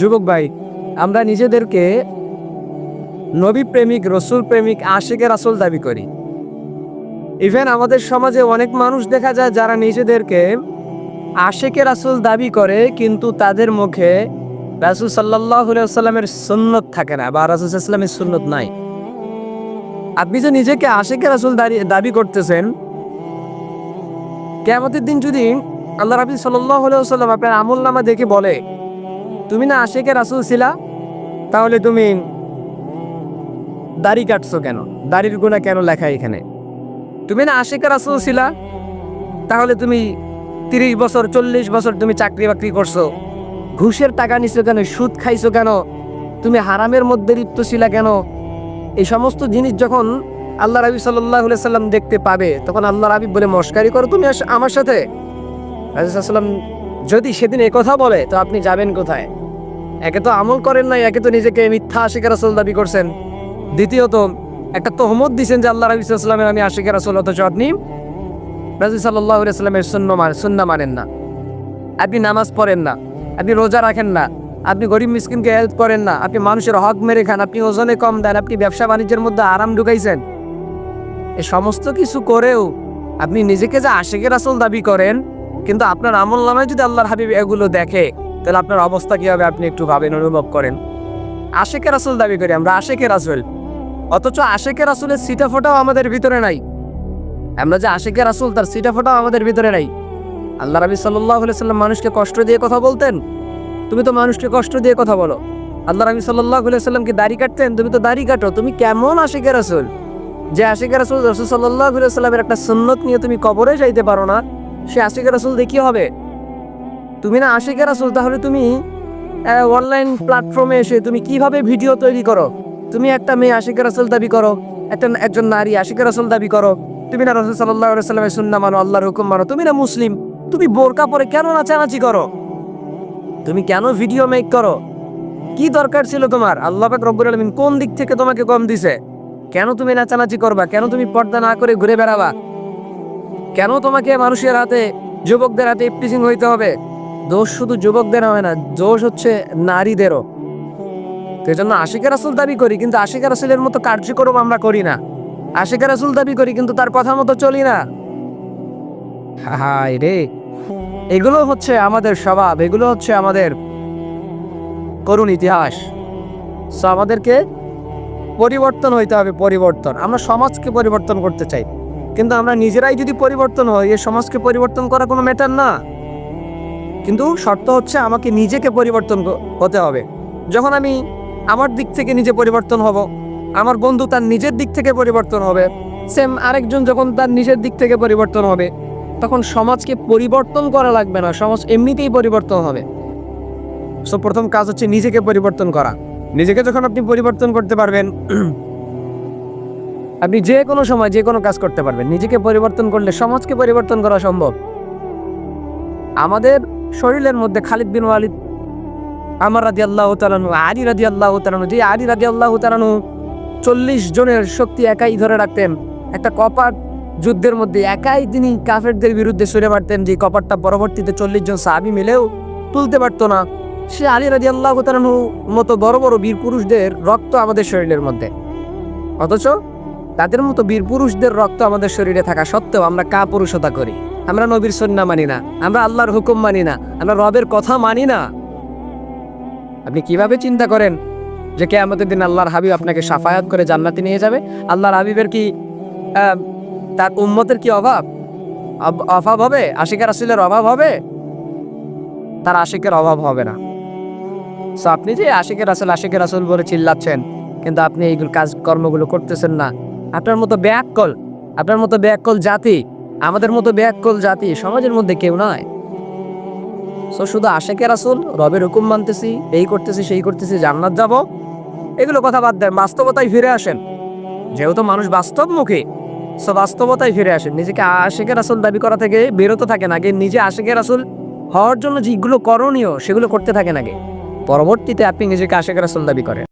যুবক ভাই, আমরা নিজেদেরকে নবী প্রেমিক, রসুল প্রেমিক, আশিকে রাসূল দাবি করি। ইভেন আমাদের সমাজে অনেক মানুষ দেখা যায় যারা নিজেদেরকে আশিকে রাসূল দাবি করে, কিন্তু তাদের মুখে রাসূল সাল্লাল্লাহু আলাইহি ওয়াসাল্লামের সুন্নত থাকে না, বা রাসূল সাল্লাল্লাহু আলাইহি ওয়াসাল্লামের সুন্নত নাই। আপনি যে নিজেকে আশিকে রাসূল দাবি করতেছেন, কিয়ামতের দিন যদি আল্লাহ রাব্বি সাল্লাল্লাহু আলাইহি ওয়াসাল্লাম আপনার আমলনামা দেখে বলে তুমি না আশিকে রাসূল ছিলা, তাহলে তুমি দাড়ি কাটছো কেন? দাড়ির গুনাহ কেন লেখা এখানে? তুমি না আশিকে রাসূল ছিলা, তাহলে তুমি 30 বছর 40 বছর তুমি চাকরি বাকরি করছো, ঘুষের টাকা নিছো কেন? সুদ খাইছো কেন? তুমি হারামের মধ্যে লিপ্ত ছিলা কেন? এই সমস্ত জিনিস যখন আল্লাহ রাব্বি সাল্লাল্লাহু আলাইহি সাল্লাম দেখতে পাবে, তখন আল্লাহ রাব্বি বলে মস্কারি করো তুমি আমার সাথে? রাসূল সাল্লাম যদি সেদিন এই কথা বলে, তো আপনি যাবেন কোথায়? একে তো আমল করেন নাই, একে তো নিজেকে মিথ্যা আশিকে রাসূল দাবি করছেন, দ্বিতীয়ত একটা তহমত দিয়েছেন যে আল্লাহ রাব্বি সাল্লাল্লাহু আলাইহি ওয়াসাল্লামের আমি আশিকে রাসূল, অথচ আপনি রাসূল সাল্লাল্লাহু আলাইহি ওয়াসাল্লামের সুন্নাহ মানেন না, আপনি নামাজ পড়েন না, আপনি রোজা রাখেন না, আপনি গরিব মিসকিনকে হেল্প করেন না, আপনি মানুষের হক মেরে খান, আপনি ওজনে কম দেন, আপনি ব্যবসা বাণিজ্যের মধ্যে আরাম ঢুকাইছেন। এই সমস্ত কিছু করেও আপনি নিজেকে যে আশিকে রাসূল দাবি করেন, কিন্তু আপনার আমলনামায় যদি আল্লাহর হাবিব এগুলো দেখে, তাহলে আপনার অবস্থা কি হবে আপনি একটু ভাবেন, অনুভব করেন। আশিকে রাসূল দাবি করি আমরা, আশিকে রাসূল, অথচ আশিকে রাসূলের সিটা ফোটাও আমাদের ভিতরে নাই। আমরা যে আশিকে রাসূল, তার সিটা ফোটাও আমাদের ভিতরে নাই। আল্লাহ রাব্বি সাল্লাল্লাহু আলাইহি ওয়াসাল্লাম মানুষকে কষ্ট দিয়ে কথা বলতেন, তুমি তো মানুষকে কষ্ট দিয়ে কথা বলো। আল্লাহ রাব্বি সাল্লাল্লাহু আলাইহি ওয়াসাল্লাম কি দাড়ি কাটতেন, তুমি তো দাড়ি কাটো। তুমি কেমন আশিকে রাসূল যে আশিকে রাসূল? রাসূল সাল্লাল্লাহু আলাইহি ওয়াসাল্লামের একটা সুন্নত নিয়ে তুমি কবরে যাইতে পারো না, সে আশিকে রাসূল দিয়ে কি হবে? তুমি না আশিকে রাসূল, তাহলে তুমি অনলাইন প্ল্যাটফর্মে এসে তুমি কিভাবে ভিডিও তৈরি করো? তুমি একটা মেয়ে আশিকে রাসূল দাবি করো, একজন নারী আশিকে রাসূল দাবি করো, তুমি না রাসূল সাল্লাল্লাহু আলাইহি ওয়াসাল্লামের সুন্নাহ মানো, আল্লাহর হুকুম মানো, তুমি না মুসলিম, তুমি বোরকা পরে কেন নাচানাচি করো? তুমি কেন ভিডিও মেক করো? কি দরকার ছিল তোমার? আল্লাহ পাক রব্বুল আলামিন কোন দিক থেকে তোমাকে কম দিছে? কেন তুমি নাচানাচি করবা? কেন তুমি পর্দা না করে ঘুরে বেড়াবা? কেন তোমাকে মানুষের হাতে, যুবকদের হাতে ইফটিজিং হইতে হবে? দোষ শুধু যুবকদের হয় না, দোষ হচ্ছে নারীদেরও। তো এই জন্য আশিকে রাসূল দাবি করি, কিন্তু আশিকে রাসূলের মতো কার্যক্রম আমরা করি না। আশিকে রাসূল দাবি করি, কিন্তু তার কথা মতো চলি না। হায় রে, এগুলো হচ্ছে আমাদের স্বভাব, এগুলো হচ্ছে আমাদের করুণ ইতিহাস। সো আমাদেরকে পরিবর্তন হইতে হবে, পরিবর্তন। আমরা সমাজকে পরিবর্তন করতে চাই, কিন্তু আমরা নিজেরাই যদি পরিবর্তন হই, এই সমাজকে পরিবর্তন করা কোনো ম্যাটার না। কিন্তু শর্ত হচ্ছে আমাকে নিজেকে পরিবর্তন হতে হবে। যখন আমি আমার দিক থেকে নিজে পরিবর্তন হব, আমার বন্ধু তার নিজের দিক থেকে পরিবর্তন হবে, সেম আরেকজন যখন তার নিজের দিক থেকে পরিবর্তন হবে, তখন সমাজকে পরিবর্তন করা লাগবে না, সমাজ এমনিতেই পরিবর্তন হবে। সো প্রথম কাজ হচ্ছে নিজেকে পরিবর্তন করা। নিজেকে যখন আপনি পরিবর্তন করতে পারবেন, আপনি যে কোনো সময় যে কোনো কাজ করতে পারবেন। নিজেকে পরিবর্তন করলে সমাজকে পরিবর্তন করা সম্ভব। আমাদের শরীরের মধ্যে খালিদ বিন ওয়ালিদ, আমর রাদিয়াল্লাহু তাআলা আনহু, আলী রাদিয়াল্লাহু তাআলা আনহু, যে আলী রাদিয়াল্লাহু তাআলা আনহু 40 জনের শক্তি একাই ধরে রাখতেন। একটা কপাট যুদ্ধের মধ্যে একাই তিনি কাফেরদের বিরুদ্ধে ছুড়ে মারতেন, যে কপাটটা পরবর্তীতে 40 জন সাহাবী মিলেও তুলতে পারতো না। সে আলী রাদিয়াল্লাহু তাআলা আনহু মতো বড় বড় বীর পুরুষদের রক্ত আমাদের শরীরের মধ্যে, অথচ তাদের মতো বীর পুরুষদের রক্ত আমাদের শরীরে থাকা সত্ত্বেও আমরা কাপুরুষতা করি। আমরা নবীর সুন্নাহ মানি না, আমরা আল্লাহর হুকুম মানি না, আমরা রবের কথা মানি না। আপনি কিভাবে চিন্তা করেন যে কিয়ামতের দিন আল্লাহর হাবিব আপনাকে শাফায়াত করে জান্নাতে নিয়ে যাবে? আল্লাহর হাবিবের কি তার উম্মতের কি অভাব হবে? আশিকে রাসূলের অভাব হবে? তার আশিকের অভাব হবে না। সো আপনি যে আশিকে রাসূল বলে চিল্লাচ্ছেন, কিন্তু আপনি এইগুলো কর্মগুলো করতেছেন না। আপনার মতো ব্যাককল জাতি, আমাদের মতো ব্যাককল জাতি সমাজের মধ্যে কেউ নয়। সো শুধু আশিকে রাসূল, রবের হুকুম মানতেছি, এই করতেছি সেই করতেছি, জান্নাত যাব, এগুলো কথা বাদ দেন, বাস্তবতায় ফিরে আসেন। যেহেতু মানুষ বাস্তবমুখী, সো বাস্তবতায় ফিরে আসেন। নিজেকে আশিকে রাসূল দাবি করা থেকে বিরত থাকেন, আগে নিজে আশিকে রাসূল হওয়ার জন্য যেগুলো করণীয় সেগুলো করতে থাকেন আগে, পরবর্তীতে আপনি নিজেকে আশিকে রাসূল দাবি করেন।